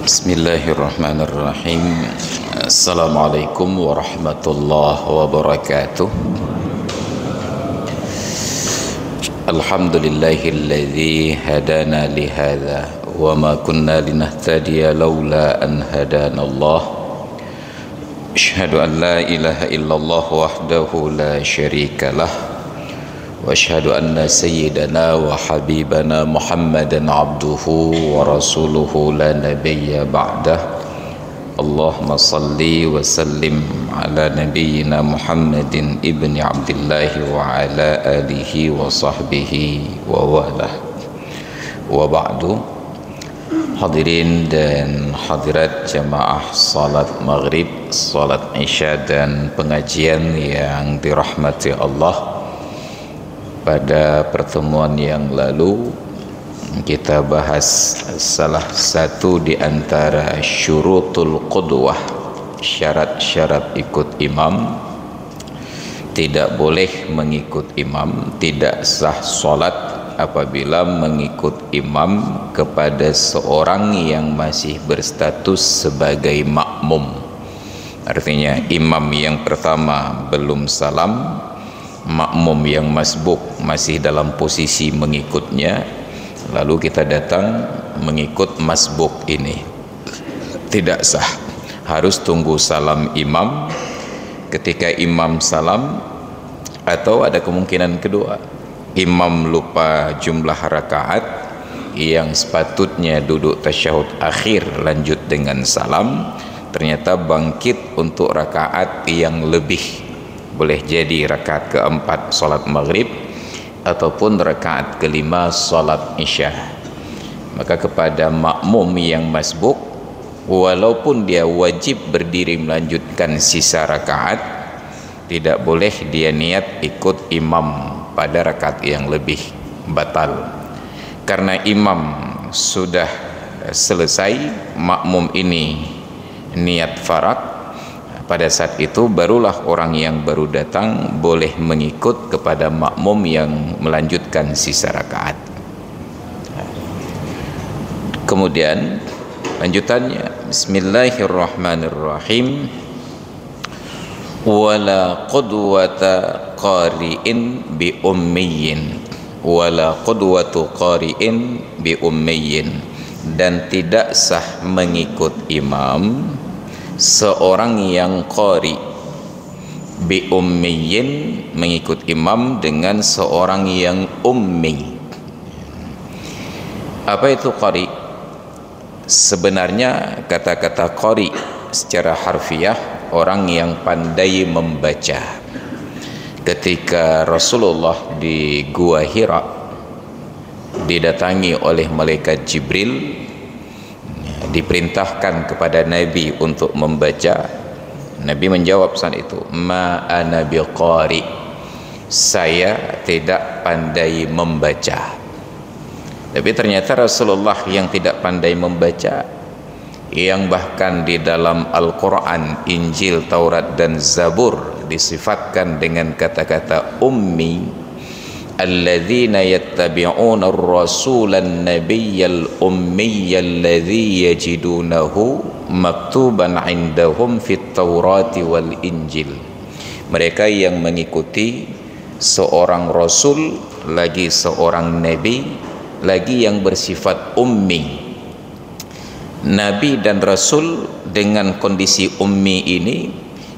Bismillahirrahmanirrahim. Assalamualaikum warahmatullahi wabarakatuh. Alhamdulillahilladzi hadana lihadza wa ma kunna linahtadiya laula an hadanallah. Asyhadu an la ilaha illallah wahdahu la syarikalah wa asyhadu anna sayyidana wa habibana Muhammadan abduhu wa rasuluhu la nabiyya ba'dah. Allahumma salli wa sallim ala nabiyyina Muhammadin ibni Abdillahi wa ala alihi wa sahbihi wa walah. Wa ba'du. Hadirin dan hadirat jamaah salat maghrib, salat isya dan pengajian yang dirahmati Allah. Pada pertemuan yang lalu kita bahas salah satu di antara syurutul qudwah, syarat-syarat ikut imam. Tidak boleh mengikut imam, tidak sah solat apabila mengikut imam kepada seorang yang masih berstatus sebagai makmum. Artinya imam yang pertama belum salam, makmum yang masbuk masih dalam posisi mengikutnya, lalu kita datang mengikut masbuk ini, tidak sah. Harus tunggu salam imam. Ketika imam salam, atau ada kemungkinan kedua, imam lupa jumlah rakaat yang sepatutnya duduk tasyahud akhir lanjut dengan salam, ternyata bangkit untuk rakaat yang lebih. Boleh jadi rakaat keempat salat maghrib ataupun rakaat kelima salat isya. Maka kepada makmum yang masbuk, walaupun dia wajib berdiri melanjutkan sisa rakaat, tidak boleh dia niat ikut imam pada rakaat yang lebih, batal. Karena imam sudah selesai, makmum ini niat farad, pada saat itu barulah orang yang baru datang boleh mengikut kepada makmum yang melanjutkan sisa rakaat. Kemudian lanjutannya, Bismillahirrahmanirrahim. Wala qudwata qari'in bi ummiyin, wala qudwatu qari'in bi ummiyin, dan tidak sah mengikut imam seorang yang qari, bi ummiyin, mengikut imam dengan seorang yang ummi. Apa itu qari? Sebenarnya kata-kata qari secara harfiah orang yang pandai membaca. Ketika Rasulullah di Gua Hira didatangi oleh malaikat Jibril, diperintahkan kepada Nabi untuk membaca. Nabi menjawab saat itu, ma ana biqari, saya tidak pandai membaca. Tapi ternyata Rasulullah yang tidak pandai membaca, yang bahkan di dalam Al-Quran, Injil, Taurat dan Zabur disifatkan dengan kata-kata ummi, alladzina yattabi'una ar-rasulan nabiyyal ummiyyal ladzi yajidunahu maktuban 'indahum fit taurati wal injil. Mereka yang mengikuti seorang rasul, lagi seorang nabi, lagi yang bersifat ummi. Nabi dan rasul dengan kondisi ummi ini,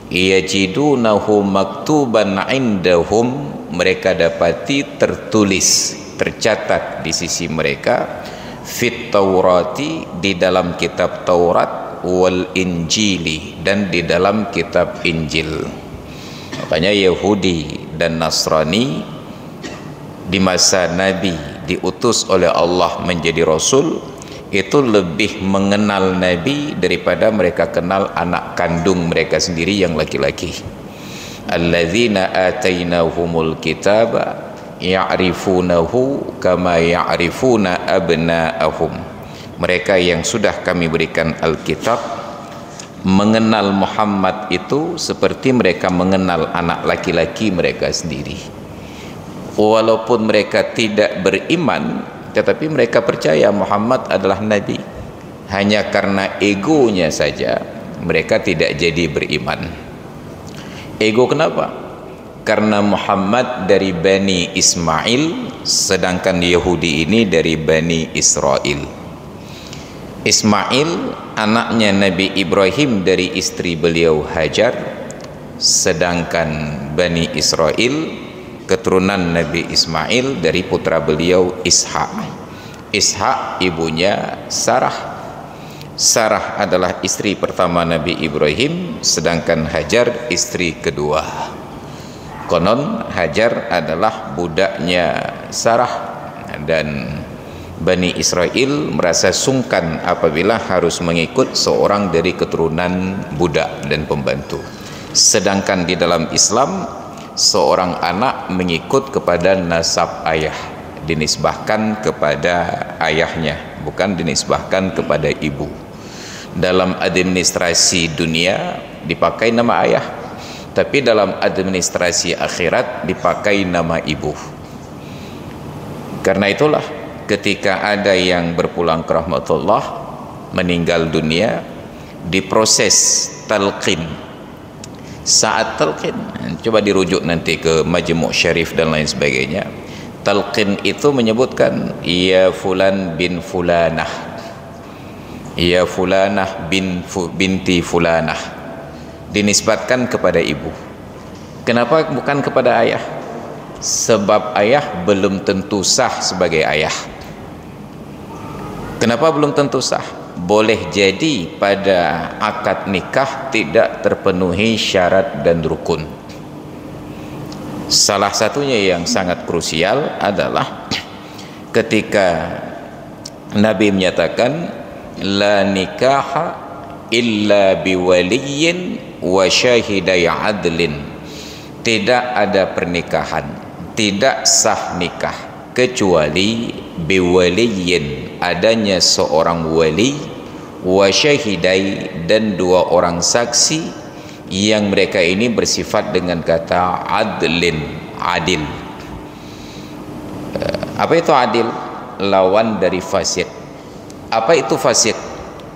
yajidunahu maktuban 'indahum, mereka dapati tertulis, tercatat di sisi mereka, fit taurati, di dalam kitab Taurat, wal injili, dan di dalam kitab Injil. Makanya Yahudi dan Nasrani di masa Nabi diutus oleh Allah menjadi Rasul, itu lebih mengenal Nabi daripada mereka kenal anak kandung mereka sendiri yang laki-laki. Alladzina atainahumul kitaba ya'rifunahu kama ya'rifuna abna'ahum. Mereka yang sudah kami berikan Alkitab mengenal Muhammad itu seperti mereka mengenal anak laki-laki mereka sendiri. Walaupun mereka tidak beriman, tetapi mereka percaya Muhammad adalah Nabi. hanya karena egonya saja mereka tidak jadi beriman. Ego kenapa? Karena Muhammad dari Bani Ismail, sedangkan Yahudi ini dari Bani Israel. Ismail anaknya Nabi Ibrahim dari istri beliau Hajar, sedangkan Bani Israel keturunan Nabi Ismail dari putra beliau Ishak. Ishak ibunya Sarah. Sarah adalah istri pertama Nabi Ibrahim, sedangkan Hajar istri kedua. Konon Hajar adalah budaknya Sarah, dan Bani Israel merasa sungkan apabila harus mengikut seorang dari keturunan budak dan pembantu. Sedangkan di dalam Islam, seorang anak mengikut kepada nasab ayah, dinisbahkan kepada ayahnya, bukan dinisbahkan kepada ibu. Dalam administrasi dunia dipakai nama ayah, tapi dalam administrasi akhirat dipakai nama ibu. Karena itulah ketika ada yang berpulang ke rahmatullah, meninggal dunia, diproses talqin. Saat talqin, coba dirujuk nanti ke Majmu' Syarif dan lain sebagainya. Talqin itu menyebutkan ya fulan bin fulanah, ya fulanah binti fulanah, dinisbatkan kepada ibu. Kenapa bukan kepada ayah? Sebab ayah belum tentu sah sebagai ayah. Kenapa belum tentu sah? Boleh jadi pada akad nikah tidak terpenuhi syarat dan rukun. Salah satunya yang sangat krusial adalah ketika Nabi menyatakan la nikaha illa biwaliyin wa syahidai adlin, tidak ada pernikahan, tidak sah nikah kecuali biwaliyin, adanya seorang wali, wa syahidai, dan dua orang saksi yang mereka ini bersifat dengan kata adlin, adil. Apa itu adil? Lawan dari fasik. Apa itu fasik?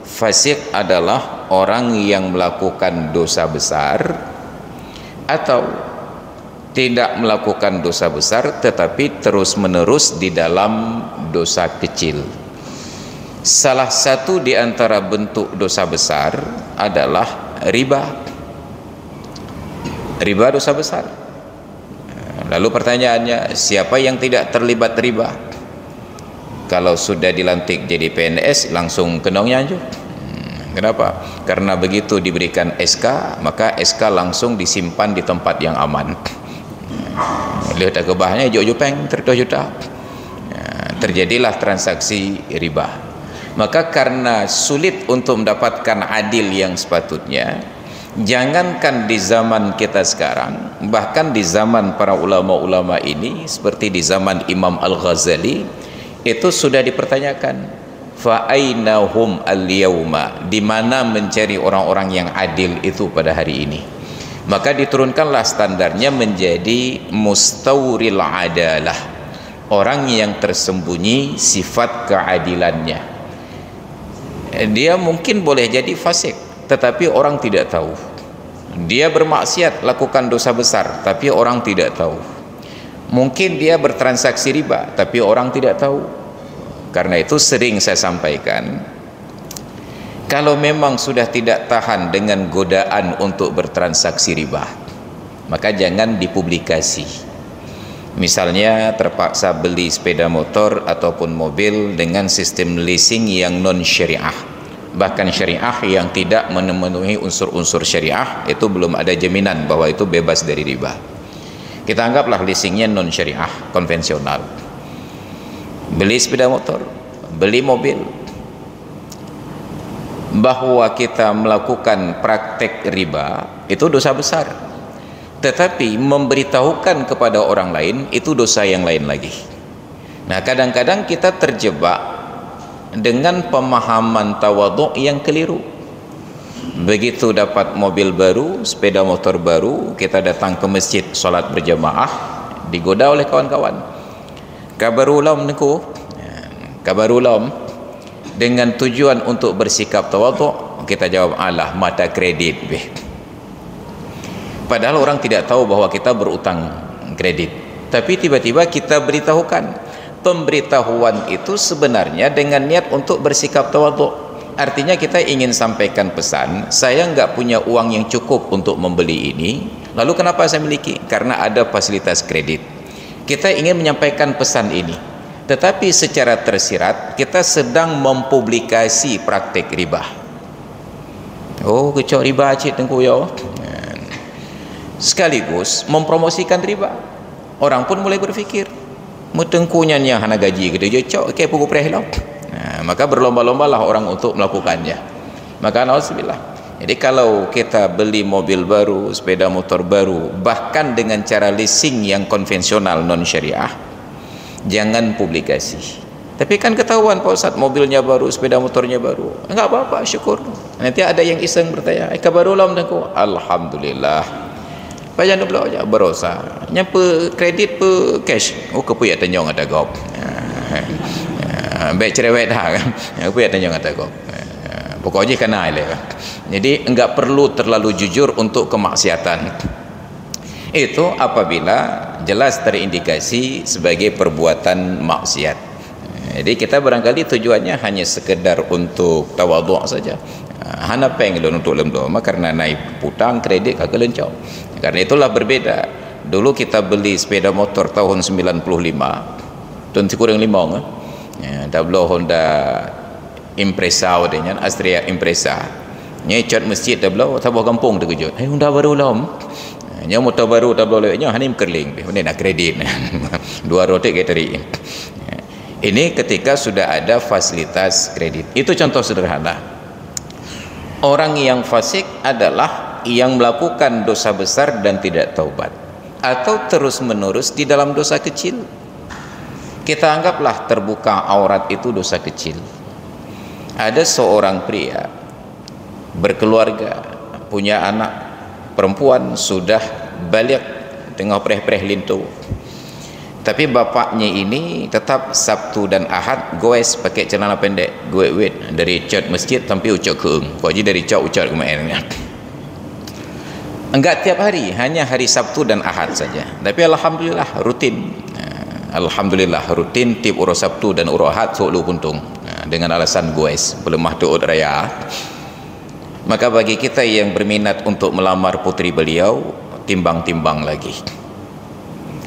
Fasik adalah orang yang melakukan dosa besar atau tidak melakukan dosa besar tetapi terus menerus di dalam dosa kecil. Salah satu di antara bentuk dosa besar adalah riba. Riba dosa besar. Lalu pertanyaannya, siapa yang tidak terlibat riba? Kalau sudah dilantik jadi PNS langsung kenongnya aja. Kenapa? Karena begitu diberikan SK, maka SK langsung disimpan di tempat yang aman. Lihat kebahnya hijau peng 3 juta. Terjadilah transaksi riba. Maka karena sulit untuk mendapatkan adil yang sepatutnya, jangankan di zaman kita sekarang, bahkan di zaman para ulama-ulama ini, seperti di zaman Imam Al-Ghazali, itu sudah dipertanyakan, fa aina hum al-yauma, di mana mencari orang-orang yang adil itu pada hari ini. Maka diturunkanlah standarnya menjadi mustawril adalah, orang yang tersembunyi sifat keadilannya. Dia mungkin boleh jadi fasik tetapi orang tidak tahu. Dia bermaksiat, lakukan dosa besar tapi orang tidak tahu. Mungkin dia bertransaksi riba tapi orang tidak tahu. Karena itu sering saya sampaikan, kalau memang sudah tidak tahan dengan godaan untuk bertransaksi riba, maka jangan dipublikasi. Misalnya terpaksa beli sepeda motor ataupun mobil dengan sistem leasing yang non syariah, bahkan syariah yang tidak memenuhi unsur-unsur syariah, itu belum ada jaminan bahwa itu bebas dari riba. Kita anggaplah leasingnya non syariah, konvensional. Beli sepeda motor, beli mobil, bahwa kita melakukan praktek riba itu dosa besar, tetapi memberitahukan kepada orang lain itu dosa yang lain lagi. Nah, kadang-kadang kita terjebak dengan pemahaman tawadhu yang keliru. Begitu dapat mobil baru, sepeda motor baru, kita datang ke masjid sholat berjamaah, digoda oleh kawan-kawan. Kabar ulam niku, kabar ulam dengan tujuan untuk bersikap tawaduk, kita jawab alah mata kredit beh. Padahal orang tidak tahu bahwa kita berutang kredit, tapi tiba-tiba kita beritahukan. Pemberitahuan itu sebenarnya dengan niat untuk bersikap tawaduk. Artinya kita ingin sampaikan pesan, saya nggak punya uang yang cukup untuk membeli ini, lalu kenapa saya miliki? Karena ada fasilitas kredit. Kita ingin menyampaikan pesan ini, tetapi secara tersirat kita sedang mempublikasi praktek riba. Oh, kecok riba cik tengku ya. Sekaligus mempromosikan riba. Orang pun mulai berfikir, mutengkunya yang hana gaji gitu, je cok ke pukul preh lah. Maka berlomba-lombalah orang untuk melakukannya. Maka nauzubillah. Jadi kalau kita beli mobil baru, sepeda motor baru, bahkan dengan cara leasing yang konvensional non syariah, jangan publikasi. Tapi kan ketahuan Pak Ustaz, mobilnya baru, sepeda motornya baru. Enggak apa-apa, syukur. Nanti ada yang iseng bertanya, kabar ulam tengku. Alhamdulillah. Bayan dulu aja berosa. Nyampe kredit pe cash. Oh kepuyak tanyong ada gop. Baik cerewet dah kan. Kepuyak tanyong ada gop. Pokoknya kena ile. Jadi enggak perlu terlalu jujur untuk kemaksiatan. Itu apabila jelas terindikasi sebagai perbuatan maksiat. Jadi kita barangkali tujuannya hanya sekedar untuk tawaduk saja. Hana peng untuk lemdo, karena naik putang kredit kagak lencau. Karena itulah berbeda. Dulu kita beli sepeda motor tahun 95, tahun kurang 5 ya, double Honda Impreza dengan Astrea Impreza. Nyecot masjid double tabuh kampung terkejut. Honda baru lam. Nya motor baru double nya hanim kerling. Benda nak kredit. Dua rotek kita tarik. Ini ketika sudah ada fasilitas kredit. Itu contoh sederhana. Orang yang fasik adalah yang melakukan dosa besar dan tidak taubat, atau terus menerus di dalam dosa kecil. Kita anggaplah terbuka aurat itu dosa kecil. Ada seorang pria berkeluarga, punya anak perempuan, sudah balik tengah preh-preh lintu, tapi bapaknya ini tetap Sabtu dan Ahad goes pakai celana pendek, goes dari cat masjid sampai ucap keung. Pokoknya dari cat ucap ke mainnya. Enggak tiap hari, hanya hari Sabtu dan Ahad saja. Tapi alhamdulillah rutin. Alhamdulillah rutin tiap urus Sabtu dan urus Ahad selalu kuntung. Dengan alasan goes, pelemah tuut raya. Maka bagi kita yang berminat untuk melamar putri beliau, timbang-timbang lagi.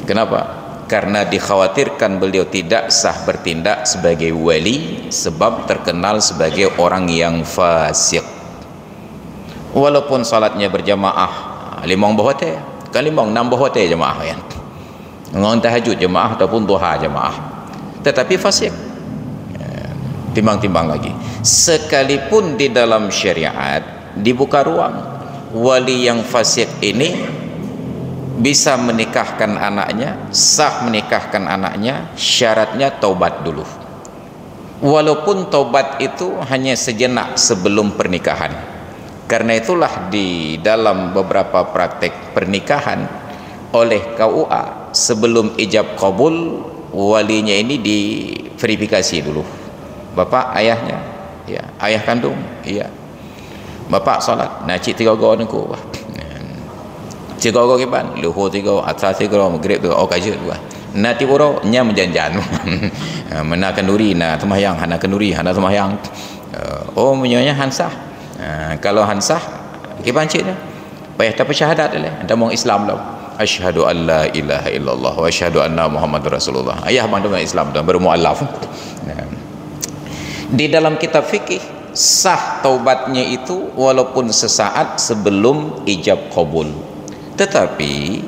Kenapa? Karena dikhawatirkan beliau tidak sah bertindak sebagai wali sebab terkenal sebagai orang yang fasik. Walaupun salatnya berjamaah 5 bahwate, kan 5 6 bahwate jamaah ya. Ngon tahajud jamaah ataupun duha jamaah. Tetapi fasik. Timbang-timbang lagi. Sekalipun di dalam syariat dibuka ruang, wali yang fasik ini bisa menikahkan anaknya, sah menikahkan anaknya, syaratnya taubat dulu. Walaupun taubat itu hanya sejenak sebelum pernikahan. Karena itulah di dalam beberapa praktek pernikahan oleh KUA, sebelum ijab kabul, walinya ini diverifikasi dulu. Bapak ayahnya, ya, ayah kandung, iya. Bapak salat, nacik 3 go nengku. 3 go kiban, luhur 3, atas 3, maghrib 3, kajut 2. Nati uro nya menjanjan. Mana kenduri na sembahyang, hana kenduri, hana sembahyang. Oh menyonya hansah. Kalau hansah kiban cik dah. Payah dapat syahadat dah. Anda mau Islam dah. Asyhadu an la ilaha illallah wa asyhadu anna Muhammadar Rasulullah. Ayah bang dengan Islam dah baru mualaf. Di dalam kitab fikih sah taubatnya itu walaupun sesaat sebelum ijab kabul. Tetapi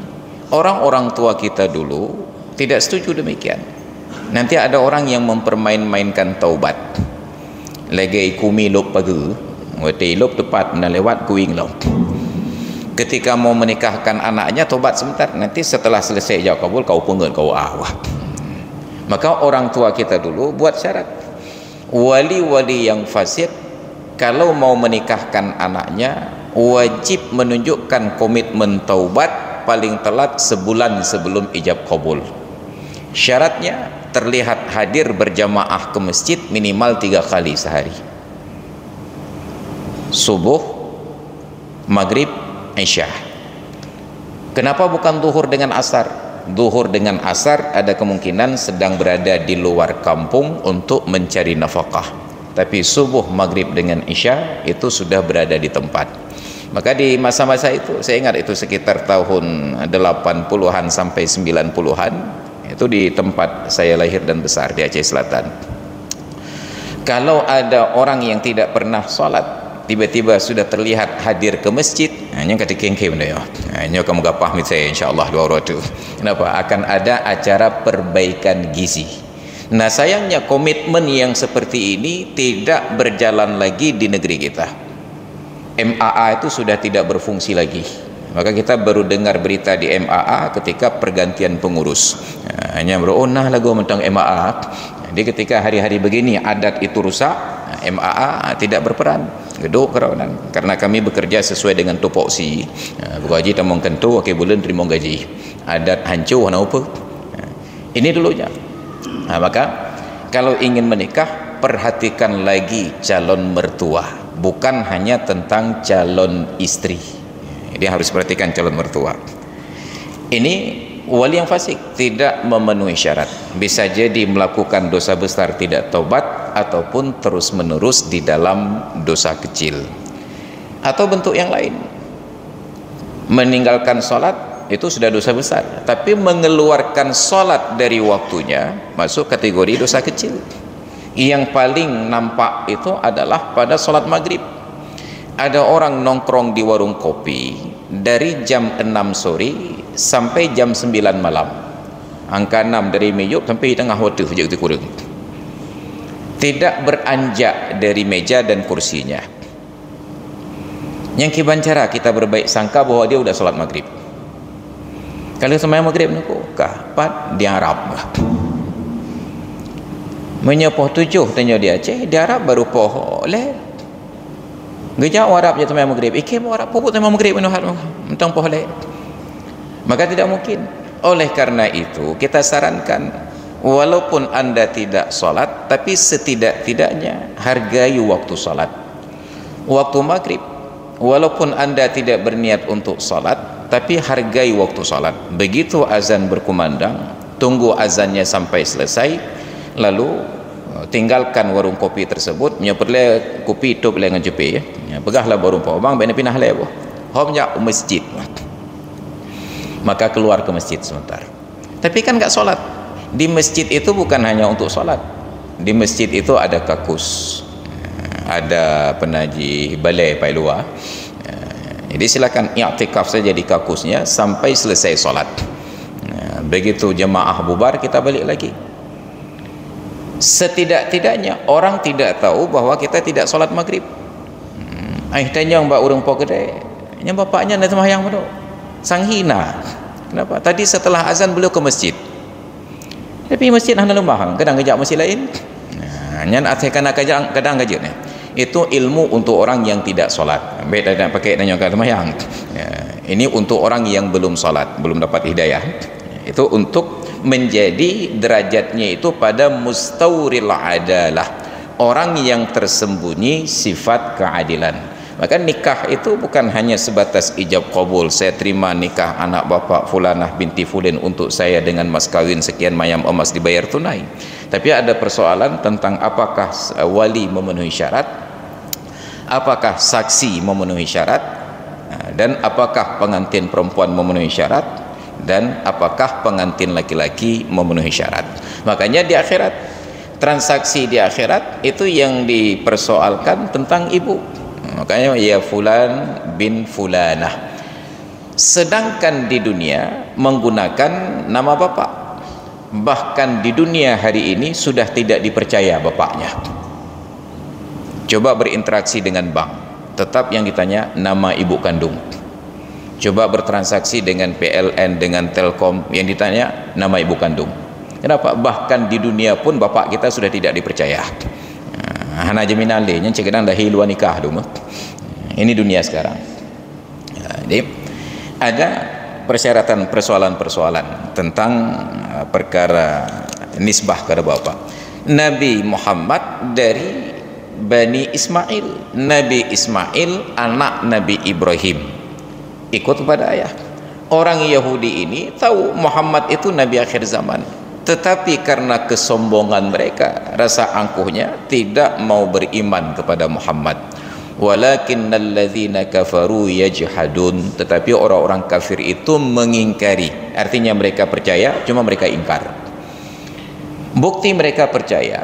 orang-orang tua kita dulu tidak setuju demikian. Nanti ada orang yang mempermain-mainkan taubat. Lagi kumi lop pagi, wati lop tepat nak lewat kuing lop. Ketika mau menikahkan anaknya taubat sebentar, nanti setelah selesai ijab kabul kau pengen kau awah. Maka orang tua kita dulu buat syarat. Wali-wali yang fasik kalau mau menikahkan anaknya wajib menunjukkan komitmen taubat paling telat sebulan sebelum ijab kabul. Syaratnya terlihat hadir berjamaah ke masjid minimal 3 kali sehari. Subuh, maghrib, isya. Kenapa bukan zuhur dengan asar? Zuhur dengan asar ada kemungkinan sedang berada di luar kampung untuk mencari nafkah. Tapi subuh, maghrib dengan isya itu sudah berada di tempat. Maka di masa-masa itu, saya ingat itu sekitar tahun 80-an sampai 90-an, itu di tempat saya lahir dan besar di Aceh Selatan. Kalau ada orang yang tidak pernah sholat tiba-tiba sudah terlihat hadir ke masjid, hanya kata kengkem dia, hanya kamu gapah saya insyaallah dua orang tu. Kenapa? Akan ada acara perbaikan gizi. Nah sayangnya komitmen yang seperti ini tidak berjalan lagi di negeri kita. MAA itu sudah tidak berfungsi lagi. Maka kita baru dengar berita di MAA ketika pergantian pengurus. Hanya beronah lagu tentang MAA. Jadi ketika hari-hari begini adat itu rusak, MAA tidak berperan. Geduk kerawanan karena kami bekerja sesuai dengan tupoksi. Bergaji tamang kentu okey bulan terima gaji. Adat hancur ana apa? Ini dulunya. Maka kalau ingin menikah perhatikan lagi calon mertua, bukan hanya tentang calon istri. Jadi harus perhatikan calon mertua. Ini wali yang fasik tidak memenuhi syarat, bisa jadi melakukan dosa besar tidak taubat ataupun terus menerus di dalam dosa kecil, atau bentuk yang lain meninggalkan sholat itu sudah dosa besar, tapi mengeluarkan sholat dari waktunya masuk kategori dosa kecil. Yang paling nampak itu adalah pada sholat maghrib. Ada orang nongkrong di warung kopi dari jam 6 sore sampai jam 9 malam, angka 6 dari meyuk sampai tengah waktu sejak itu kurang, tidak beranjak dari meja dan kursinya. Yang kibancara kita berbaik sangka bahwa dia sudah sholat maghrib. Kalau sembahyang maghrib ni kapan dia Arab menyepoh 7 tanya dia Aceh dia Arab baru poh leh gejak Arab je sembahyang maghrib ikem Arab puput sembahyang maghrib mentang poh leh. Maka tidak mungkin. Oleh karena itu kita sarankan, walaupun anda tidak sholat, tapi setidak-tidaknya hargai waktu sholat. Waktu maghrib, walaupun anda tidak berniat untuk sholat, tapi hargai waktu sholat. Begitu azan berkumandang, tunggu azannya sampai selesai, lalu tinggalkan warung kopi tersebut, nyeperle kopi itu dengan jepi ya. Pegahlah warung kopi, bang bena pindah lewo. Homnya masjid. Maka keluar ke masjid sebentar. Tapi kan nggak sholat. Di masjid itu bukan hanya untuk sholat. Di masjid itu ada kakus, ada penaji balai pai luar. Jadi silakan i'tikaf saja di kakusnya sampai selesai sholat. Begitu jemaah bubar kita balik lagi. Setidak-tidaknya orang tidak tahu bahwa kita tidak sholat maghrib. Tanya mbak urang pok kedai, yang bapaknya nak sembahyang bodoh. Sang hina. Kenapa? Tadi setelah azan beliau ke masjid. Tapi masjid hanya lemah, kadang kejap masjid lain. Nyan atekan kadang kejap ni. Itu ilmu untuk orang yang tidak solat. Baik dah pakai nanya kat sembahyang. Ini untuk orang yang belum solat, belum dapat hidayah. Itu untuk menjadi derajatnya itu pada mustawril adalah, orang yang tersembunyi sifat keadilan. Maka nikah itu bukan hanya sebatas ijab qabul, saya terima nikah anak bapak fulanah binti fulin untuk saya dengan mas kawin sekian mayam emas dibayar tunai. Tapi ada persoalan tentang apakah wali memenuhi syarat, apakah saksi memenuhi syarat, dan apakah pengantin perempuan memenuhi syarat, dan apakah pengantin laki-laki memenuhi syarat. Makanya di akhirat, transaksi di akhirat itu yang dipersoalkan tentang ibu. Makanya ya fulan bin fulanah. Sedangkan di dunia menggunakan nama bapak. Bahkan di dunia hari ini sudah tidak dipercaya bapaknya. Coba berinteraksi dengan bank, tetap yang ditanya nama ibu kandung. Coba bertransaksi dengan PLN, dengan Telkom, yang ditanya nama ibu kandung. Kenapa? Bahkan di dunia pun bapak kita sudah tidak dipercaya. Hana jaminan le, yang cekadang dah hiluan nikah dulu. Ini dunia sekarang. Jadi ada persyaratan persoalan-persoalan tentang perkara nisbah kepada bapa. Nabi Muhammad dari Bani Ismail. Nabi Ismail anak Nabi Ibrahim, ikut kepada ayah. Orang Yahudi ini tahu Muhammad itu Nabi akhir zaman, tetapi karena kesombongan mereka, rasa angkuhnya, tidak mau beriman kepada Muhammad. Walakinnalladzina kafaru yajhadun, tetapi orang-orang kafir itu mengingkari. Artinya mereka percaya, cuma mereka ingkar. Bukti mereka percaya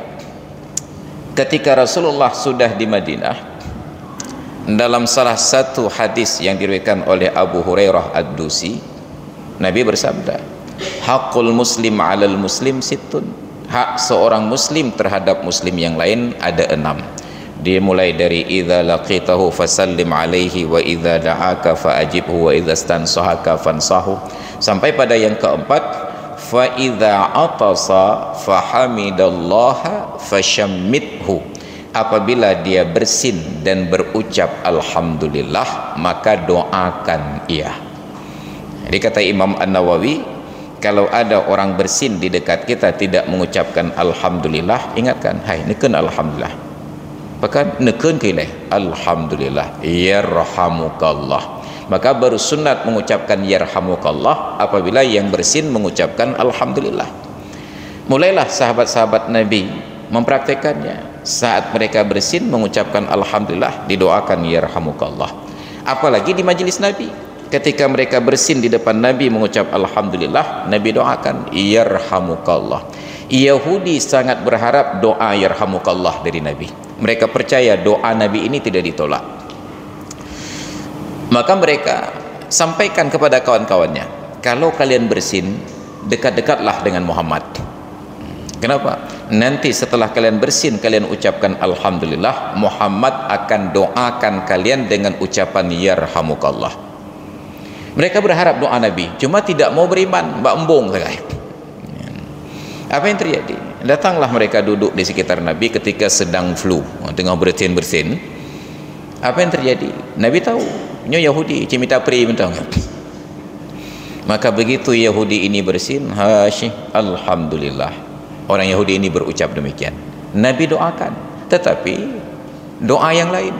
ketika Rasulullah sudah di Madinah. Dalam salah satu hadis yang diriwayatkan oleh Abu Hurairah Ad-Dusi, Nabi bersabda, haqqul muslim 'alal muslim sittun. Hak seorang muslim terhadap muslim yang lain ada 6. Dimulai dari idza laqitahu fasallim alaihi wa idza da'aka faajibhu wa idza stansahaka fansahu, sampai pada yang keempat, fa idza atasa fahamidallaha fashammithu. Apabila dia bersin dan berucap alhamdulillah, maka doakan ia. Jadi kata Imam An-Nawawi, kalau ada orang bersin di dekat kita tidak mengucapkan alhamdulillah, ingatkan, hai neken alhamdulillah. Maka neken kileh alhamdulillah yarhamukallah. Maka baru sunat mengucapkan yarhamukallah apabila yang bersin mengucapkan alhamdulillah. Mulailah sahabat-sahabat Nabi mempraktekannya. Saat mereka bersin mengucapkan alhamdulillah, didoakan yarhamukallah. Apalagi di majelis Nabi, ketika mereka bersin di depan Nabi mengucap alhamdulillah, Nabi doakan yarhamukallah. Yahudi sangat berharap doa yarhamukallah dari Nabi. Mereka percaya doa Nabi ini tidak ditolak. Maka mereka sampaikan kepada kawan-kawannya, kalau kalian bersin, dekat-dekatlah dengan Muhammad. Kenapa? Nanti setelah kalian bersin, kalian ucapkan alhamdulillah, Muhammad akan doakan kalian dengan ucapan yarhamukallah. Mereka berharap doa Nabi, cuma tidak mau beriman, mbak embung sekali. Apa yang terjadi? Datanglah mereka duduk di sekitar Nabi ketika sedang flu, tengah bersin-bersin. Apa yang terjadi? Nabi tahu, nyo Yahudi cimita pri mentang. Maka begitu Yahudi ini bersin, alhamdulillah. Orang Yahudi ini berucap demikian. Nabi doakan, tetapi doa yang lain.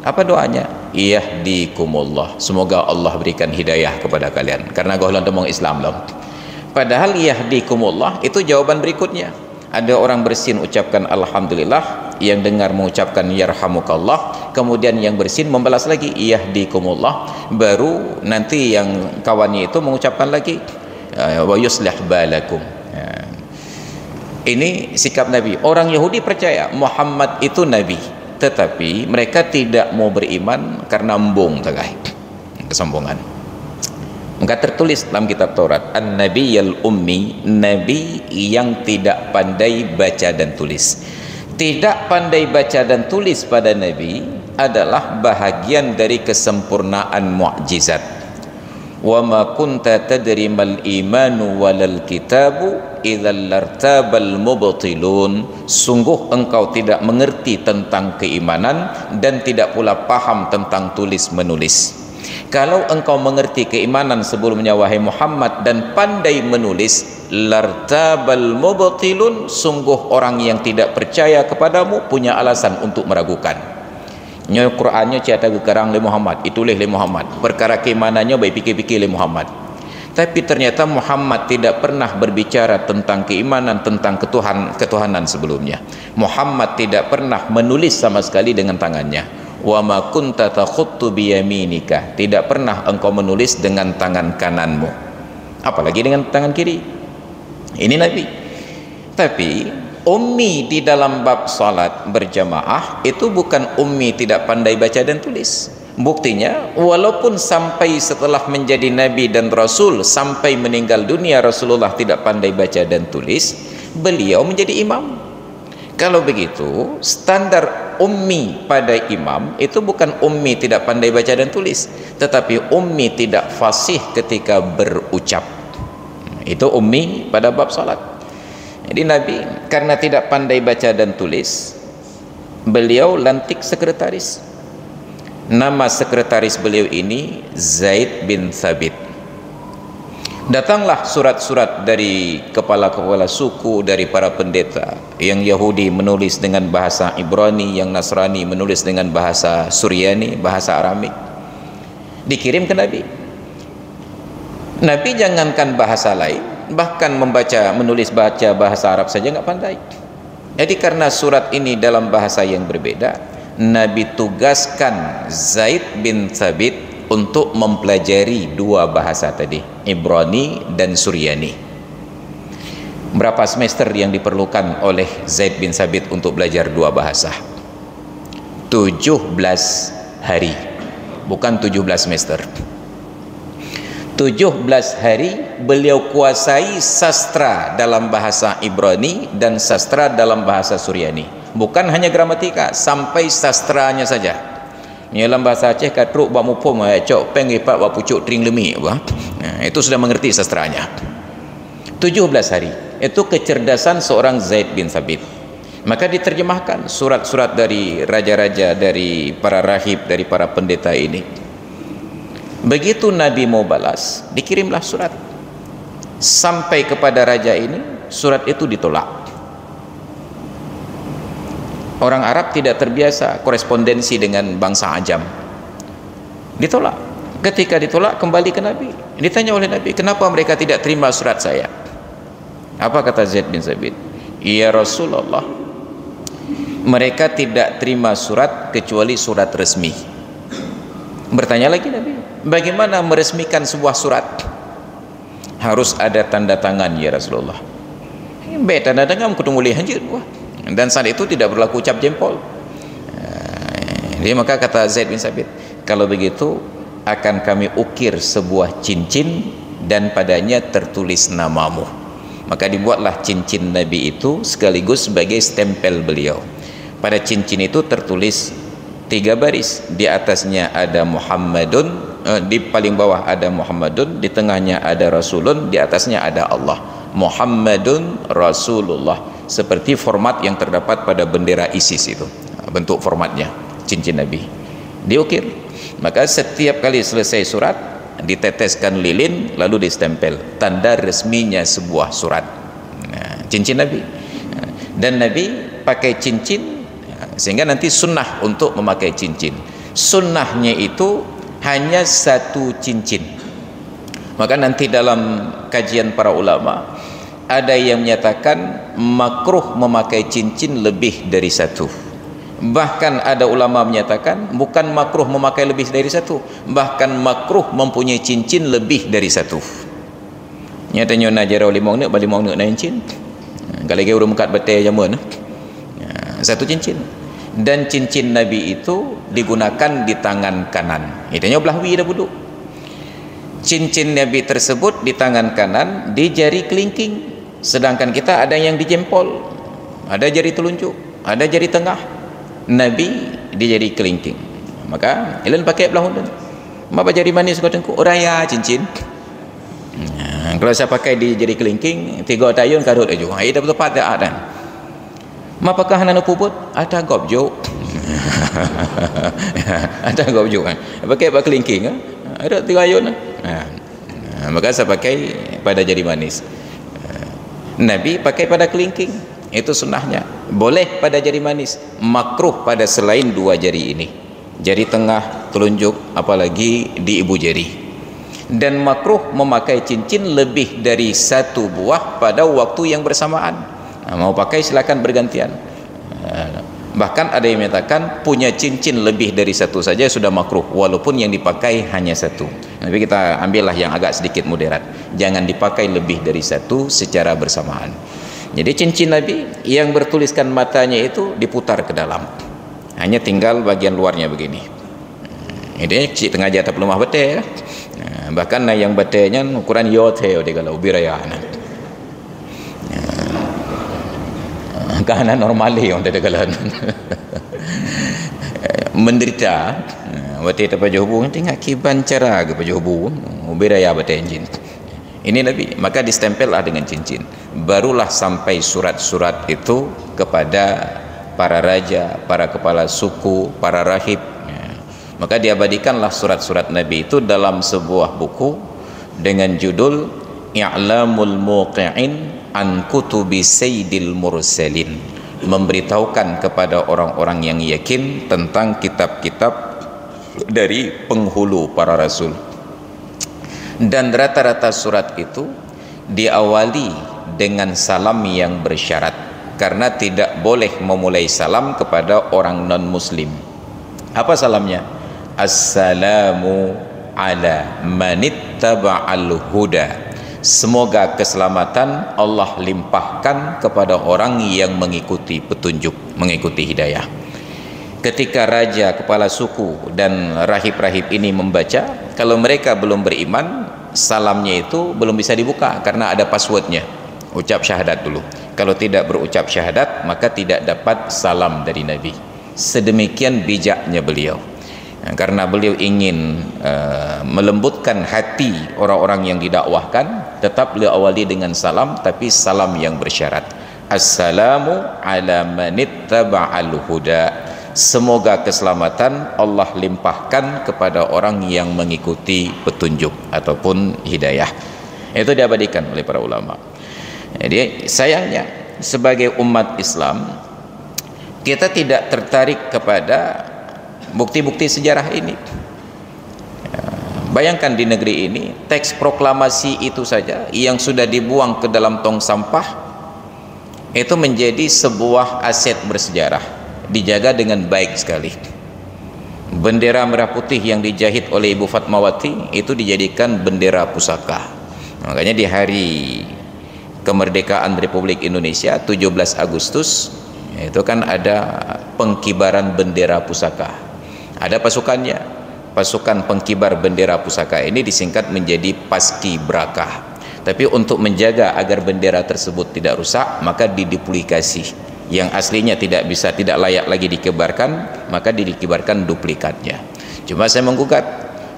Apa doanya? Yahdikumullah. Semoga Allah berikan hidayah kepada kalian. Karena gohlan temong Islam loh. Padahal yahdikumullah itu jawaban berikutnya. Ada orang bersin ucapkan alhamdulillah, yang dengar mengucapkan yarhamukallah, kemudian yang bersin membalas lagi yahdikumullah, baru nanti yang kawannya itu mengucapkan lagi wa yuslih balakum. Ini sikap Nabi. Orang Yahudi percaya Muhammad itu Nabi, tetapi mereka tidak mau beriman karena embung tagay, kesombongan. Maka tertulis dalam kitab Taurat, an-nabiyyul ummi, nabi yang tidak pandai baca dan tulis. Tidak pandai baca dan tulis pada nabi adalah bahagian dari kesempurnaan mukjizat. Wa ma kunta tadri mal imanu walal kitabu idzal lartabal mubtilun. Sungguh engkau tidak mengerti tentang keimanan dan tidak pula paham tentang tulis menulis. Kalau engkau mengerti keimanan sebelumnya wahai Muhammad dan pandai menulis, lartabal mubtilun, sungguh orang yang tidak percaya kepadamu punya alasan untuk meragukan. Nyo Qur'annya cerita gekarang le Muhammad, itulah le Muhammad. Perkara keimanannya baik pikir-pikir le Muhammad. Tapi ternyata Muhammad tidak pernah berbicara tentang keimanan, tentang ketuhanan sebelumnya. Muhammad tidak pernah menulis sama sekali dengan tangannya. Wa ma kunta takhuttu biyaminika, tidak pernah engkau menulis dengan tangan kananmu, apalagi dengan tangan kiri. Ini Nabi. Tapi ummi di dalam bab salat berjamaah itu bukan ummi tidak pandai baca dan tulis. Buktinya walaupun sampai setelah menjadi Nabi dan Rasul, sampai meninggal dunia Rasulullah tidak pandai baca dan tulis, beliau menjadi imam. Kalau begitu, standar ummi pada imam itu bukan ummi tidak pandai baca dan tulis, tetapi ummi tidak fasih ketika berucap. Itu ummi pada bab salat. Jadi Nabi karena tidak pandai baca dan tulis, beliau lantik sekretaris. Nama sekretaris beliau ini Zaid bin Thabit. Datanglah surat-surat dari kepala-kepala suku, dari para pendeta. Yang Yahudi menulis dengan bahasa Ibrani, yang Nasrani menulis dengan bahasa Suryani, bahasa Aramik. Dikirim ke Nabi. Nabi jangankan bahasa lain, bahkan menulis baca bahasa Arab saja nggak pandai. Jadi karena surat ini dalam bahasa yang berbeda, Nabi tugaskan Zaid bin Thabit untuk mempelajari dua bahasa tadi, Ibrani dan Suryani. Berapa semester yang diperlukan oleh Zaid bin Thabit untuk belajar dua bahasa? 17 hari, bukan 17 semester. 17 hari beliau kuasai sastra dalam bahasa Ibrani dan sastra dalam bahasa Suryani. Bukan hanya gramatika, sampai sastranya saja. Dalam bahasa Aceh katruk buat mupum cok pengipat buat pucuk tring lemik apa. Itu sudah mengerti sastranya. 17 hari. Itu kecerdasan seorang Zaid bin Thabit. Maka diterjemahkan surat-surat dari raja-raja, dari para rahib, dari para pendeta ini. Begitu Nabi mau balas, dikirimlah surat. Sampai kepada raja ini, surat itu ditolak. Orang Arab tidak terbiasa korespondensi dengan bangsa Ajam. Ditolak. Ketika ditolak, kembali ke Nabi. Ditanya oleh Nabi, kenapa mereka tidak terima surat saya? Apa kata Zaid bin Thabit? Ya Rasulullah, mereka tidak terima surat kecuali surat resmi. Bertanya lagi Nabi, bagaimana meresmikan sebuah surat? Harus ada tanda tangan ya Rasulullah. Baik, tanda tangan kudu mulai hanjut. Dan saat itu tidak berlaku ucap jempol. Jadi maka kata Zaid bin Thabit, kalau begitu akan kami ukir sebuah cincin dan padanya tertulis namamu. Maka dibuatlah cincin Nabi itu sekaligus sebagai stempel beliau. Pada cincin itu tertulis 3 baris. Di atasnya ada Muhammadun, di paling bawah ada Muhammadun, di tengahnya ada Rasulun, di atasnya ada Allah. Muhammadun Rasulullah. Seperti format yang terdapat pada bendera ISIS itu, bentuk formatnya cincin Nabi diukir. Maka setiap kali selesai surat diteteskan lilin lalu distempel, tanda resminya sebuah surat. Cincin Nabi. Dan Nabi pakai cincin sehingga nanti sunnah untuk memakai cincin. Sunnahnya itu hanya satu cincin. Maka nanti dalam kajian para ulama ada yang menyatakan makruh memakai cincin lebih dari satu. Bahkan ada ulama menyatakan bukan makruh memakai lebih dari satu, bahkan makruh mempunyai cincin lebih dari satu. Nyatanya najara limau nak balik mau nak cincin. Kalau lagi urung kat betul jamun. Satu cincin. Dan cincin Nabi itu digunakan di tangan kanan. Itanya belah wi dah buduk. Cincin Nabi tersebut di tangan kanan, di jari kelingking. Sedangkan kita ada yang di jempol, ada jari telunjuk, ada jari tengah. Nabi di jari kelingking. Maka ilan pakai belah undan. Apa jari manis kau tengku? Raya cincin. Kalau saya pakai di jari kelingking, 3 tahun karut aja. Ai dah tepat dah dan. Apakah hana puput? Ada gobjo. Ada gobjo kan. Pakai bak kelingking ah. Ada 3 tahun. Maka saya pakai pada jari manis. Nabi pakai pada kelingking, itu sunnahnya. Boleh pada jari manis, makruh pada selain 2 jari ini, jari tengah, telunjuk, apalagi di ibu jari. Dan makruh memakai cincin lebih dari 1 buah pada waktu yang bersamaan. Mau pakai silakan bergantian. Bahkan ada yang menyatakan punya cincin lebih dari 1 saja sudah makruh, walaupun yang dipakai hanya 1. Tapi kita ambillah yang agak sedikit moderat, jangan dipakai lebih dari 1 secara bersamaan. Jadi cincin Nabi yang bertuliskan matanya itu diputar ke dalam, hanya tinggal bagian luarnya begini. Ini cik tengah jatah pelumah betul. Bahkan yang betulnya ukuran yote kalau biraya. Kahanan normali yang ada kalan menderita wati ta pajuh hubung tinggal kiban cara ke pajuh hubung biraya bata enjin ini Nabi. Maka distempellah dengan cincin, barulah sampai surat-surat itu kepada para raja, para kepala suku, para rahib. Maka diabadikanlah surat-surat Nabi itu dalam sebuah buku dengan judul i'lamul muqi'in an kutubi sayyidil mursalin, memberitahukan kepada orang-orang yang yakin tentang kitab-kitab dari penghulu para rasul. Dan rata-rata surat itu diawali dengan salam yang bersyarat, karena tidak boleh memulai salam kepada orang non muslim. Apa salamnya? Assalamu ala manittaba'al huda, semoga keselamatan Allah limpahkan kepada orang yang mengikuti petunjuk, mengikuti hidayah. Ketika raja, kepala suku dan rahib-rahib ini membaca, kalau mereka belum beriman, salamnya itu belum bisa dibuka karena ada passwordnya. Ucap syahadat dulu. Kalau tidak berucap syahadat, maka tidak dapat salam dari Nabi. Sedemikian bijaknya beliau. Karena beliau ingin melembutkan hati orang-orang yang didakwahkan, tetap beliau awali dengan salam, tapi salam yang bersyarat. Assalamu ala manittaba'al huda, semoga keselamatan Allah limpahkan kepada orang yang mengikuti petunjuk ataupun hidayah. Itu diabadikan oleh para ulama. Jadi sayangnya sebagai umat Islam kita tidak tertarik kepada bukti-bukti sejarah ini. Bayangkan di negeri ini teks proklamasi itu saja yang sudah dibuang ke dalam tong sampah itu menjadi sebuah aset bersejarah, dijaga dengan baik sekali. Bendera merah putih yang dijahit oleh Ibu Fatmawati itu dijadikan bendera pusaka. Makanya di hari kemerdekaan Republik Indonesia 17 Agustus itu kan ada pengkibaran bendera pusaka, ada pasukannya. Pasukan pengkibar bendera pusaka ini disingkat menjadi Paskibraka. Tapi untuk menjaga agar bendera tersebut tidak rusak, maka diduplikasi. Yang aslinya tidak layak lagi dikibarkan, maka dikibarkan duplikatnya. Cuma saya menggugat,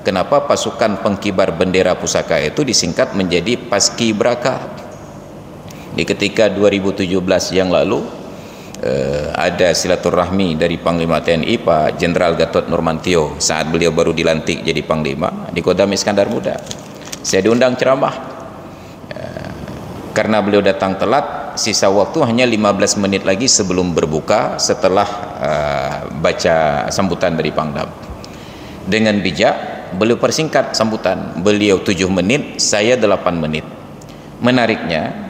kenapa pasukan pengkibar bendera pusaka itu disingkat menjadi Paskibraka? Di ketika 2017 yang lalu ada silaturahmi dari Panglima TNI Pak Jenderal Gatot Nurmantio saat beliau baru dilantik jadi Panglima di Kodam Iskandar Muda. Saya diundang ceramah. Karena beliau datang telat, sisa waktu hanya 15 menit lagi sebelum berbuka setelah baca sambutan dari Pangdam. Dengan bijak beliau persingkat sambutan. Beliau 7 menit, saya 8 menit. Menariknya,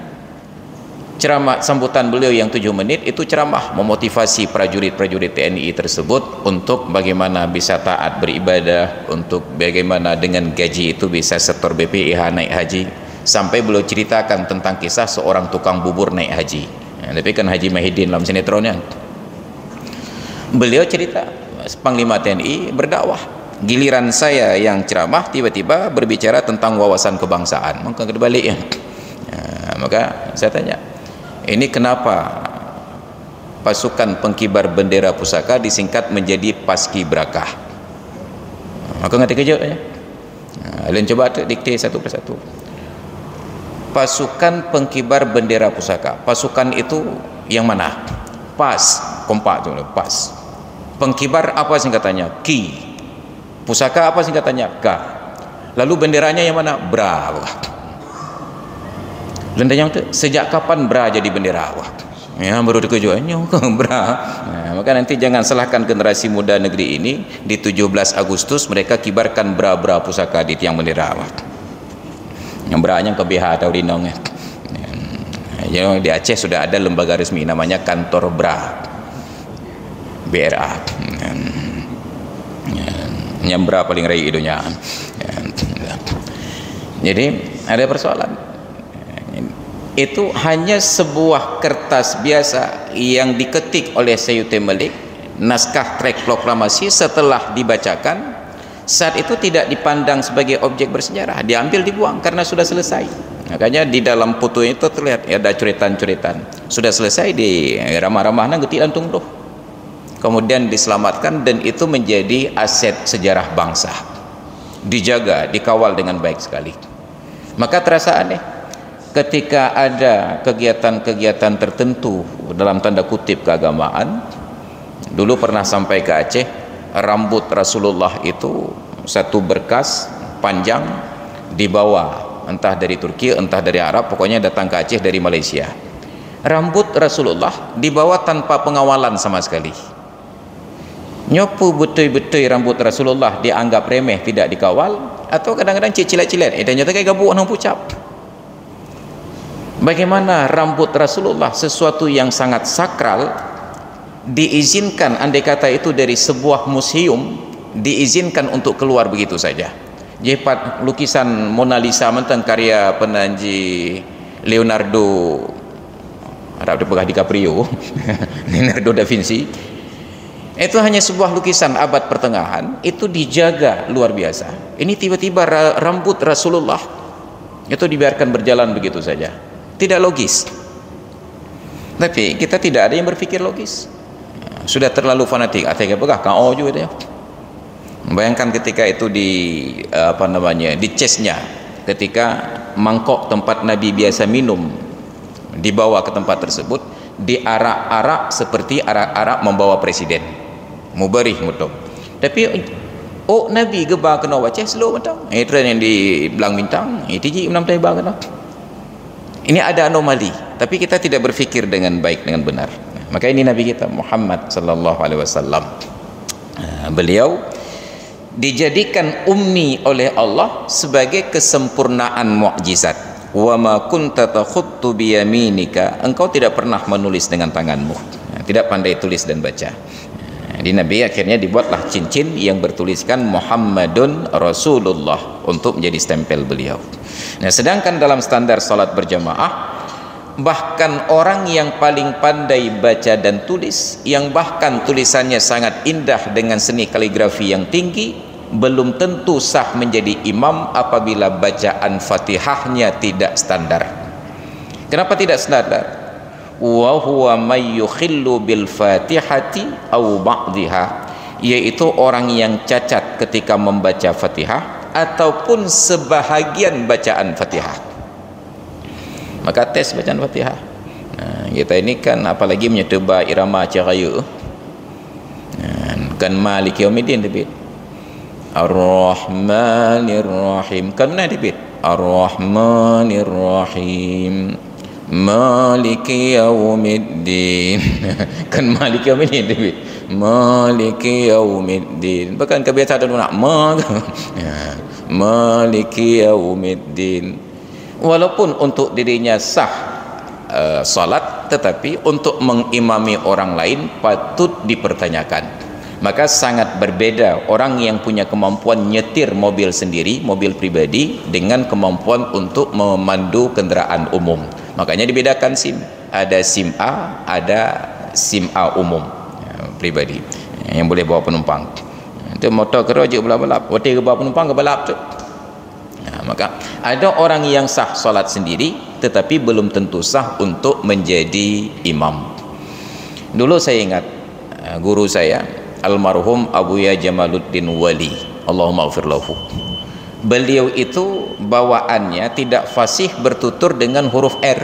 ceramah sambutan beliau yang 7 menit itu ceramah memotivasi prajurit-prajurit TNI tersebut untuk bagaimana bisa taat beribadah, untuk bagaimana dengan gaji itu bisa setor BPIH naik haji, sampai beliau ceritakan tentang kisah seorang tukang bubur naik haji. Tapi kan Haji Mahidin dalam sinetronnya. Beliau cerita Panglima TNI berdakwah, giliran saya yang ceramah tiba-tiba berbicara tentang wawasan kebangsaan, maka kebalik ya. Maka saya tanya, ini kenapa pasukan pengkibar bendera pusaka disingkat menjadi Paskibraka? Maka ngerti kejut ya. Kalian coba dikte satu persatu. Pasukan pengkibar bendera pusaka. Pasukan itu yang mana? Pas, kompak tu, pas. Pengkibar apa singkatannya? Ki. Pusaka apa singkatannya? Ka. Lalu benderanya yang mana? Bra. Lendanya itu sejak kapan bra jadi bendera? Wah, ya baru dikejuannya bra. Nah, maka nanti jangan salahkan generasi muda negeri ini, di 17 Agustus mereka kibarkan bra-bra pusaka di tiang bendera. Wah. Yang branya ke BH atau Rinong ya. Jadi di Aceh sudah ada lembaga resmi namanya Kantor Bra. BRA. Nyambra paling rai idonya. Jadi ada persoalan. Itu hanya sebuah kertas biasa yang diketik oleh Sayyuti Malik, naskah teks proklamasi. Setelah dibacakan, saat itu tidak dipandang sebagai objek bersejarah, diambil dibuang karena sudah selesai. Makanya di dalam foto itu terlihat ada coretan-coretan, sudah selesai di ramah-ramah nang getik lantung doh, kemudian diselamatkan, dan itu menjadi aset sejarah bangsa, dijaga, dikawal dengan baik sekali. Maka terasa aneh ketika ada kegiatan-kegiatan tertentu dalam tanda kutip keagamaan. Dulu pernah sampai ke Aceh, rambut Rasulullah itu satu berkas panjang dibawa entah dari Turki, entah dari Arab, pokoknya datang ke Aceh dari Malaysia. Rambut Rasulullah dibawa tanpa pengawalan sama sekali. Nyopu betul-betul rambut Rasulullah dianggap remeh, tidak dikawal, atau kadang-kadang cilet-cilet dan nyata kayak gabuk nang pucap. Bagaimana rambut Rasulullah, sesuatu yang sangat sakral, diizinkan, andai kata itu dari sebuah museum, diizinkan untuk keluar begitu saja. Jepat lukisan Mona Lisa mentang karya penanji Leonardo, Arab dia pegah DiCaprio Leonardo da Vinci, itu hanya sebuah lukisan abad pertengahan, itu dijaga luar biasa. Ini tiba-tiba rambut Rasulullah itu dibiarkan berjalan begitu saja, tidak logis. Tapi kita tidak ada yang berpikir logis, sudah terlalu fanatik. Atau pegah KO juga dia. Bayangkan ketika itu di di chestnya, ketika mangkok tempat Nabi biasa minum dibawa ke tempat tersebut, diarak-arak seperti arak-arak membawa presiden, mubarih mutum. Tapi Nabi gebar kena wacah slow mutum. Tren yang di belang bintang, tiji enam tebang kena. Ini ada anomali, tapi kita tidak berfikir dengan baik, dengan benar. Maka ini Nabi kita Muhammad sallallahu alaihi wasallam. Beliau dijadikan ummi oleh Allah sebagai kesempurnaan mukjizat. Wa ma kunta takhuttu bi yaminika, engkau tidak pernah menulis dengan tanganmu, tidak pandai tulis dan baca. Di Nabi akhirnya dibuatlah cincin yang bertuliskan Muhammadun Rasulullah untuk menjadi stempel beliau. Nah, sedangkan dalam standar salat berjamaah, bahkan orang yang paling pandai baca dan tulis, yang bahkan tulisannya sangat indah dengan seni kaligrafi yang tinggi, belum tentu sah menjadi imam apabila bacaan Fatihahnya tidak standar. Kenapa tidak standar? Wa huwa may yukhillu bil Fatihati aw ba'dihha, yaitu orang yang cacat ketika membaca Fatihah ataupun sebahagian bacaan Fatihah. Maka tes bacaan Fatihah. Kita ini kan apalagi menyeteba irama Cahaya, kan Maliki Yaumiddin debit, Ar-Rahmanir Rahim, kan mana debit, Ar-Rahmanir Rahim, Maliki Yaumiddin kan Maliki Yaumiddin debit, Maliki Yaumiddin, bahkan kebiasaan nak Maliki Yaumiddin. Walaupun untuk dirinya sah salat, tetapi untuk mengimami orang lain patut dipertanyakan. Maka sangat berbeda orang yang punya kemampuan nyetir mobil sendiri, mobil pribadi, dengan kemampuan untuk memandu kenderaan umum. Makanya dibedakan SIM, ada SIM A, ada SIM A umum, pribadi, yang boleh bawa penumpang. Itu motor kerojuk balap-balap, hotel bawa penumpang ke balap tu. Maka ada orang yang sah solat sendiri, tetapi belum tentu sah untuk menjadi imam. Dulu saya ingat guru saya almarhum Abuya Jamaluddin Wali, Allahumma ighfir lahu. Beliau itu bawaannya tidak fasih bertutur dengan huruf R,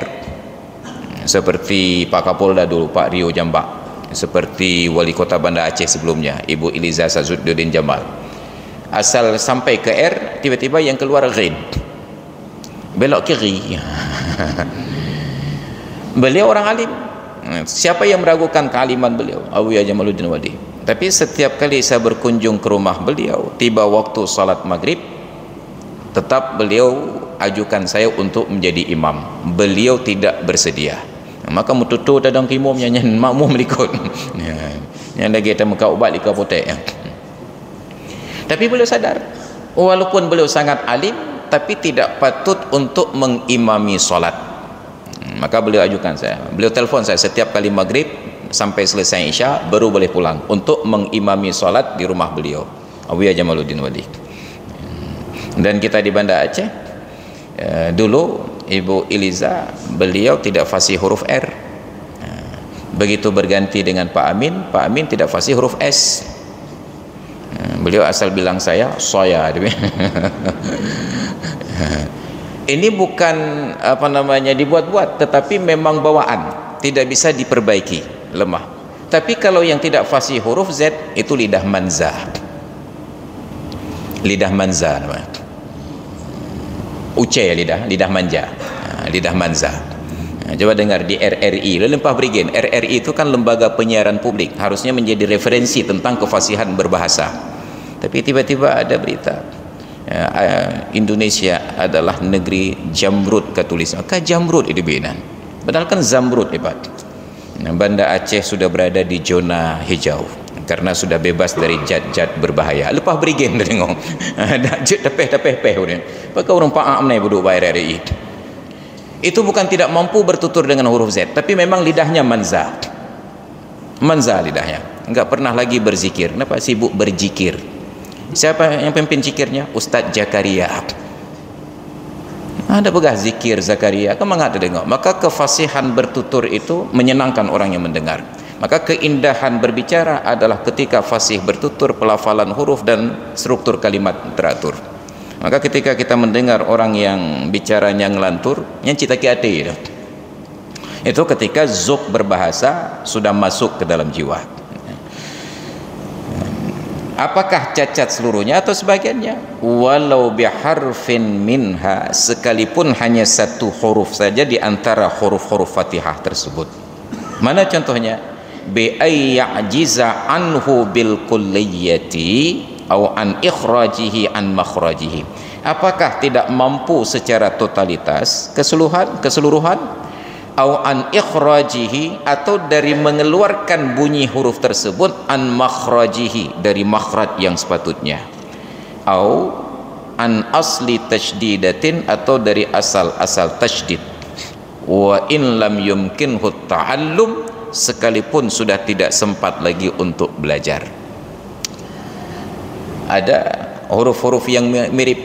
seperti Pak Kapolda dulu, Pak Rio Jambak, seperti Wali Kota Banda Aceh sebelumnya, Ibu Eliza Sazuddin Jamal. Asal sampai ke R, tiba-tiba yang keluar ghin, belok kiri. Beliau orang alim, siapa yang meragukan kealiman beliau, Abuya Jamaluddin Wali. Tapi setiap kali saya berkunjung ke rumah beliau, tiba waktu salat maghrib, tetap beliau ajukan saya untuk menjadi imam. Beliau tidak bersedia. Maka mututu dadang kimum nyanyian makmum likut. Yang lagi kita muka ubat lika potek. Tapi beliau sadar, walaupun beliau sangat alim, tapi tidak patut untuk mengimami solat. Maka beliau ajukan saya, beliau telefon saya setiap kali maghrib sampai selesai isya baru boleh pulang untuk mengimami solat di rumah beliau, Abuya Jamaluddin Wali. Dan kita di Banda Aceh dulu Ibu Eliza, beliau tidak fasih huruf R. Begitu berganti dengan Pak Amin tidak fasih huruf S. Beliau asal bilang saya ini bukan dibuat-buat, tetapi memang bawaan, tidak bisa diperbaiki, lemah. Tapi kalau yang tidak fasih huruf Z itu lidah manza namanya. ucai lidah manja, lidah manza. Coba dengar di RRI, Lempah Brigjen. RRI itu kan lembaga penyiaran publik, harusnya menjadi referensi tentang kefasihan berbahasa. Tapi tiba-tiba ada berita Indonesia adalah negeri jamrud katulis. Maka jamrud itu benar. Padahal kan zamrud hebat. Banda Aceh sudah berada di zona hijau karena sudah bebas dari zat-zat berbahaya. Lempah Brigjen tengok. Ada zat tapeh-tapeh kemudian. Maka orang Pak Amnai duduk bayar RRI. Itu bukan tidak mampu bertutur dengan huruf Z, tapi memang lidahnya manza lidahnya, enggak pernah lagi berzikir. Kenapa? Sibuk berzikir. Siapa yang pimpin zikirnya? Ustadz Zakaria. Ada begah zikir Zakaria, kemana ada dengar. Maka kefasihan bertutur itu menyenangkan orang yang mendengar. Maka keindahan berbicara adalah ketika fasih bertutur, pelafalan huruf dan struktur kalimat teratur. Maka ketika kita mendengar orang yang bicaranya ngelantur, yang cita hati itu ketika zuk berbahasa sudah masuk ke dalam jiwa. Apakah cacat seluruhnya atau sebagiannya? Walau biharfin minha, sekalipun hanya satu huruf saja di antara huruf-huruf Fatihah tersebut. Mana contohnya? Bi ayyajiza anhu bil kulliyati atau an ikhrajihi an makhrajihi. Apakah tidak mampu secara totalitas keseluruhan atau an ikhrajihi, atau dari mengeluarkan bunyi huruf tersebut, an makhrajihi, dari makhraj yang sepatutnya, atau an asli tajdidatin, atau dari asal tasydid. Wa in lam yumkinhu ta'allum, sekalipun sudah tidak sempat lagi untuk belajar. Ada huruf-huruf yang mirip,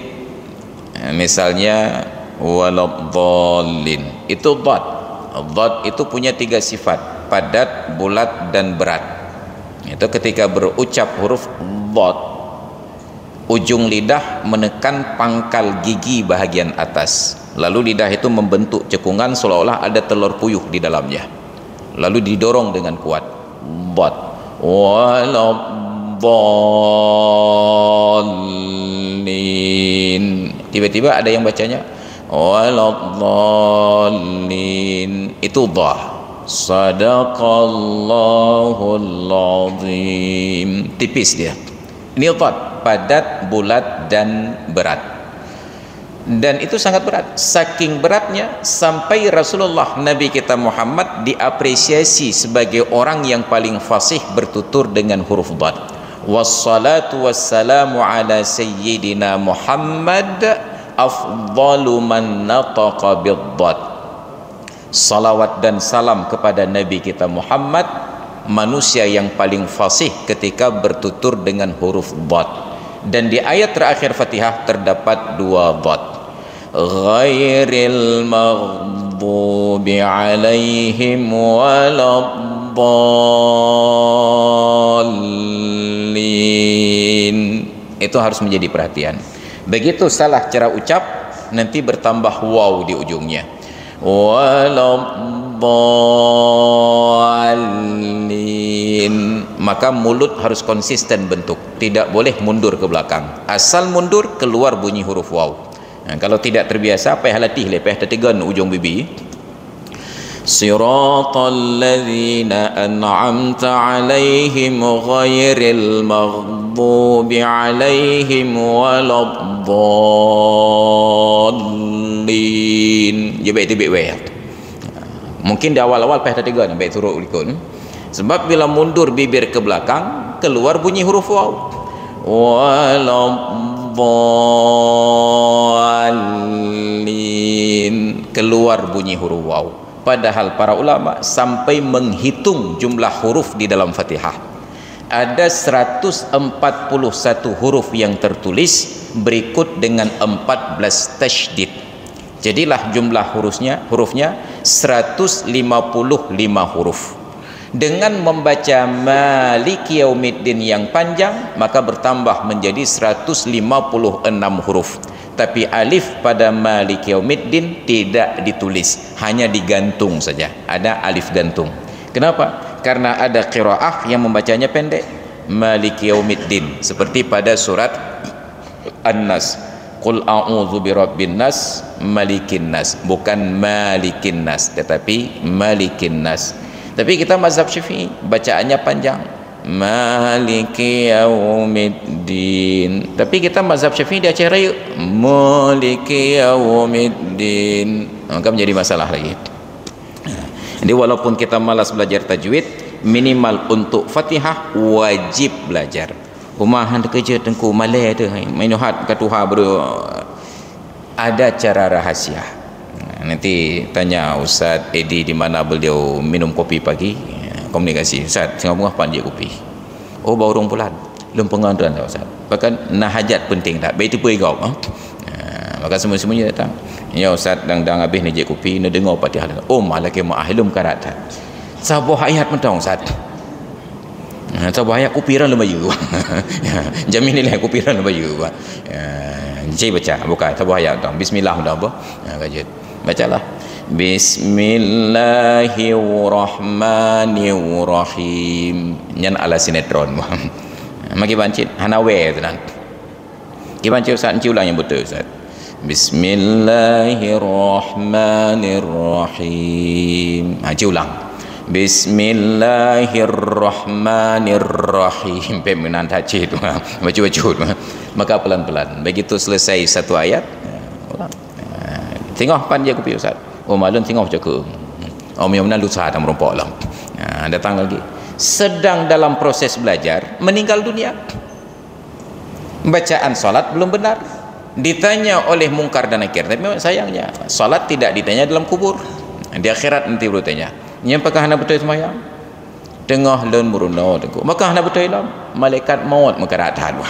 misalnya waladhdallin, itu dhad. Dhad itu punya 3 sifat, padat, bulat, dan berat. Itu ketika berucap huruf dhad, ujung lidah menekan pangkal gigi bahagian atas, lalu lidah itu membentuk cekungan seolah-olah ada telur puyuh di dalamnya, lalu didorong dengan kuat. Dhad. Waladhdallin, tiba-tiba ada yang bacanya waladhdallin, itu dhah. Sadaqallahul azim, tipis dia. Ini dhad, padat, bulat, dan berat. Dan itu sangat berat, saking beratnya sampai Rasulullah Nabi kita Muhammad diapresiasi sebagai orang yang paling fasih bertutur dengan huruf dhad. Wassalatu wassalamu ala sayyidina Muhammad afdalu man nataqa bid-dhad. Salawat dan salam kepada Nabi kita Muhammad, manusia yang paling fasih ketika bertutur dengan huruf dhad. Dan di ayat terakhir Fatihah terdapat 2 dhad. Ghairil maghdubi alaihim waladdallin. Itu harus menjadi perhatian. Begitu salah cara ucap, nanti bertambah waw di ujungnya. Waladdallin. Maka mulut harus konsisten bentuk, tidak boleh mundur ke belakang. Asal mundur keluar bunyi huruf waw. Nah, kalau tidak terbiasa, payah latih lepeh tetegan ujung bibi. Siratal ladzina an'amta 'alaihim ghairil maghdubi 'alaihim waladdallin. Dia baik tibik wae. Mungkin di awal-awal payah tetegan baik turut ulikun. Sebab bila mundur bibir ke belakang, keluar bunyi huruf waw. Waladdallin, keluar bunyi huruf waw. Padahal para ulama sampai menghitung jumlah huruf di dalam Fatihah. Ada 141 huruf yang tertulis berikut dengan 14 tasydid. Jadilah jumlah hurufnya 155 huruf. Dengan membaca Maliki Yaumiddin yang panjang, maka bertambah menjadi 156 huruf. Tapi alif pada Maliki Yaumiddin tidak ditulis, hanya digantung saja. Ada alif gantung. Kenapa? Karena ada qiraah yang membacanya pendek. Maliki Yaumiddin, seperti pada surat An-Nas. Qul a'udzu birabbin nas, malikin nas, bukan malikin nas tetapi malikin nas. Tapi kita mazhab Syafi'i bacaannya panjang, maliki yaumiddin. Tapi kita mazhab Syafi'i dia cara maliki yaumiddin, maka menjadi masalah lagi. Jadi walaupun kita malas belajar tajwid, minimal untuk Fatihah wajib belajar. Rumahan kerja tengku malai tu menuhat ke Tuhan ada cara rahasia. Nanti tanya Ustaz Edi di mana beliau minum kopi pagi, komunikasi Ustaz tengah bunga panjang kopi. Oh baru bulan belum pengantuan tak Ustaz, bahkan nah hajat penting tak baik tipu igau maka semua-semuanya datang. Ya Ustaz dang habis ni je kopi ni dengar Fatihah. Oh malah ke ma'ahlum karat sabuh ayat mentang Ustaz. Sabuh ayat kupiran lumayu. Jamin nilai kupiran lumayu. Cik baca bukan sabuh ayat tang bismillah dah apa kajut bacalah bismillahirrahmanirrahim nyan ala sinetron magi bancit hanawe tu nan ki bancit Ustaz ulang yang betul Ustaz. Bismillahirrahmanirrahim. Cik ulang Bismillahirrahmanirrahim. Pemenan tak cik tu baca-baca maka pelan-pelan begitu selesai satu ayat ulang. Tengok pan dia kopi Ustaz. Oh malun tengok cakap. Oh mana lusa tak merompak lah. Datang lagi. Sedang dalam proses belajar meninggal dunia. Bacaan solat belum benar. Ditanya oleh mungkar dan nakir. Tapi memang sayangnya solat tidak ditanya dalam kubur. Di akhirat nanti baru tanya. Yang apakah anda betul semayang? Tengah leun muruna tengku. Maka anda betul ilam malaikat maut mengeratan.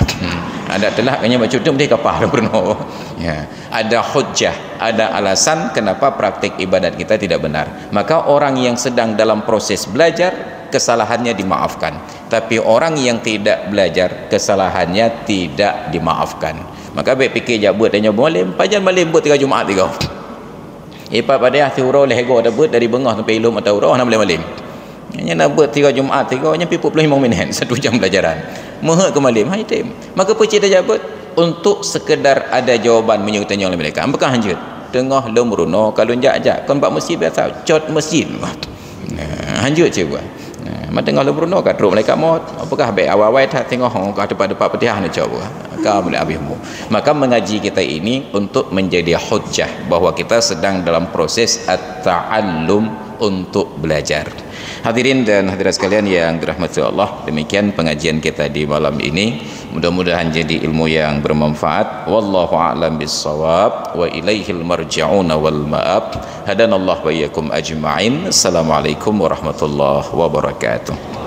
Ada telah kanya baca tu mesti kapah muruna. Ya, ada hujjah, ada alasan kenapa praktik ibadat kita tidak benar. Maka orang yang sedang dalam proses belajar kesalahannya dimaafkan. Tapi orang yang tidak belajar kesalahannya tidak dimaafkan. Maka baik fikir je buat tanya malam pajan malam buat 3 Jumaat 3. Ipa pada hati urau lego ada buat dari bengah sampai ilmu atau urau nak malam. Nya nak buat 3 Jumaat 3 nya 45 minit 1 jam pelajaran. Mohon ke malam hai tim. Maka pecik dah jabut untuk sekedar ada jawapan menyertai oleh mereka. Apakah hanjut? Tengah lemruno kalau jak-jak kon bak masjid biasa cot masjid. Hanjut je buat. Mak tengah lemruno kat teruk mereka maut. Apakah baik awal-awal tak tengok kat depan-depan Fatihah nak coba. Kau boleh habismu. Maka mengaji kita ini untuk menjadi hujjah bahawa kita sedang dalam proses at-ta'allum untuk belajar. Hadirin dan hadirat sekalian yang dirahmati Allah, demikian pengajian kita di malam ini. Mudah-mudahan jadi ilmu yang bermanfaat. Wallahu a'lam bissawab wa ilaihil marji'una wal ma'ab. Hadanallahu wa iyyakum ajma'in. Assalamualaikum warahmatullahi wabarakatuh.